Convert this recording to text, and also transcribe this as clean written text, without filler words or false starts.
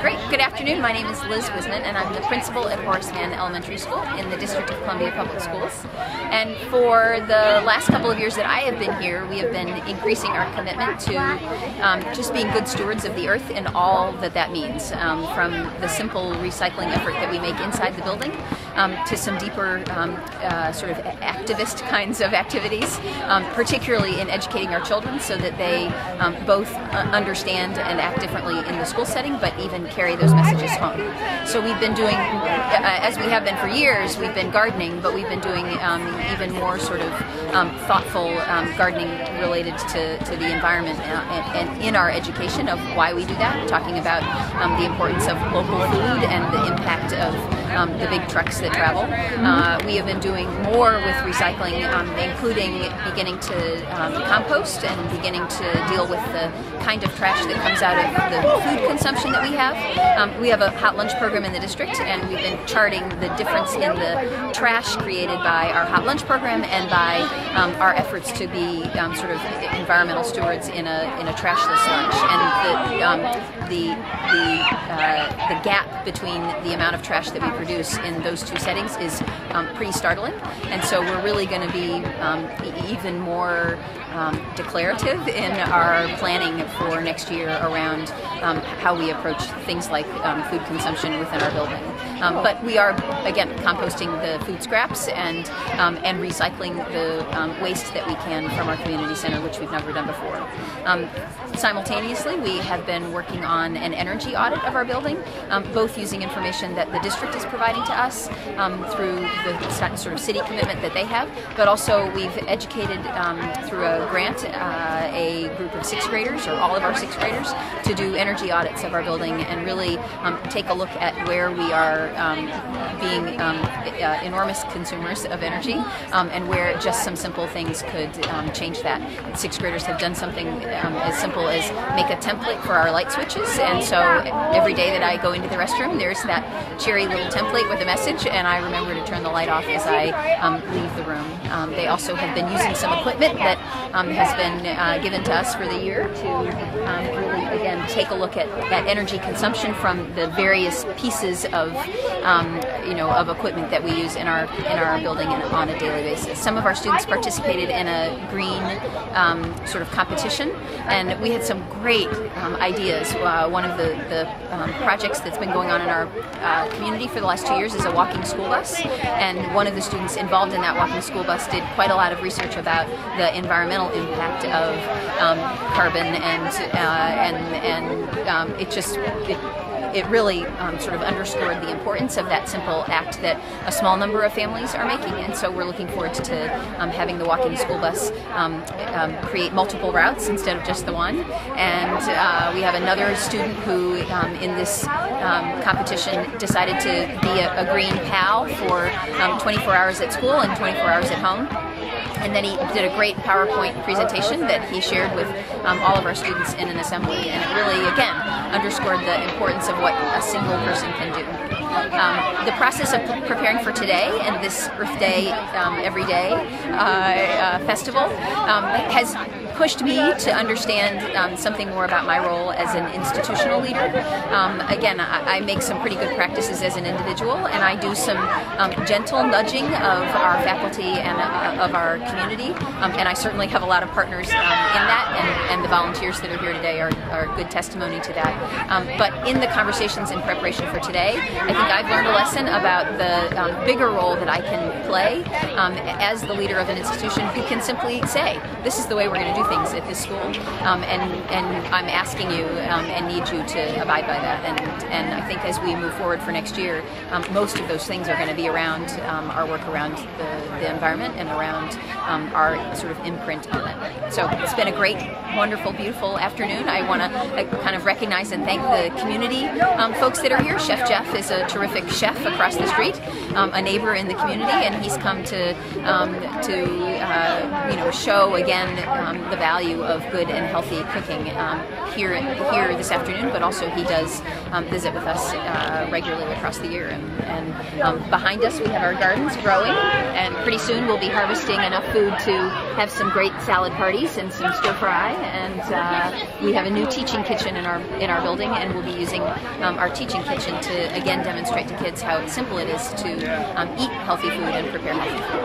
Great. Good afternoon. My name is Liz Whisnant, and I'm the principal at Horace Mann Elementary School in the District of Columbia Public Schools. And for the last couple of years that I have been here, we have been increasing our commitment to just being good stewards of the earth and all that that means, from the simple recycling effort that we make inside the building to some deeper sort of activist kinds of activities, particularly in educating our children so that they both understand and act differently in the school setting, but even carry those messages home. So we've been doing, as we have been for years, we've been gardening, but we've been doing even more sort of thoughtful gardening related to the environment and in our education of why we do that, talking about the importance of local food and the impact of the big trucks that travel. We have been doing more with recycling, including beginning to compost and beginning to deal with the kind of trash that comes out of the food consumption that we have. We have a hot lunch program in the district, and we've been charting the difference in the trash created by our hot lunch program and by our efforts to be sort of environmental stewards in a trashless lunch. And the gap between the amount of trash that we produce in those two settings is pretty startling, and so we're really going to be even more declarative in our planning for next year around how we approach things like food consumption within our building. But we are, again, composting the food scraps and recycling the waste that we can from our community center, which we've never done before. Simultaneously, we have been working on an energy audit of our building, both using information that the district is providing to us through the sort of city commitment that they have, but also we've educated through a grant a group of sixth graders, or all of our sixth graders, to do energy audits of our building and really take a look at where we are being enormous consumers of energy and where just some simple things could change that. Sixth graders have done something as simple as make a template for our light switches, and so every day that I go into the restroom, there's that cheery little template with a message, and I remember to turn the light off as I leave the room. They also have been using some equipment that has been given to us for the year to really, again, take a look at energy consumption from the various pieces of of equipment that we use in our building and on a daily basis. Some of our students participated in a green sort of competition, and we had some great ideas. One of the projects that's been going on in our community for the last 2 years is a walking school bus, and one of the students involved in that walking school bus did quite a lot of research about the environmental impact of carbon, and it really sort of underscored the importance of that simple act that a small number of families are making. And so we're looking forward to having the walking school bus create multiple routes instead of just the one. And we have another student who in this competition decided to be a green pal for 24 hours at school and 24 hours at home. And then he did a great PowerPoint presentation that he shared with all of our students in an assembly. And it really, again, underscored the importance of what a single person can do. The process of preparing for today and this Earth Day Every Day festival has pushed me to understand something more about my role as an institutional leader. Again, I make some pretty good practices as an individual, and I do some gentle nudging of our faculty and of our community, and I certainly have a lot of partners in that, and the volunteers that are here today are good testimony to that. But in the conversations in preparation for today, I think I've learned a lesson about the bigger role that I can play as the leader of an institution who can simply say, this is the way we're going to do things at this school, and I'm asking you and need you to abide by that. And I think as we move forward for next year, most of those things are going to be around our work around the environment and around our sort of imprint on it. So it's been a great, wonderful, beautiful afternoon. I want to kind of recognize and thank the community folks that are here. Chef Jeff is a terrific chef across the street, a neighbor in the community, and he's come to show again the the value of good and healthy cooking here this afternoon, but also he does visit with us regularly across the year. And behind us we have our gardens growing, and pretty soon we'll be harvesting enough food to have some great salad parties and some stir fry. And we have a new teaching kitchen in our building, and we'll be using our teaching kitchen to again demonstrate to kids how simple it is to eat healthy food and prepare healthy food.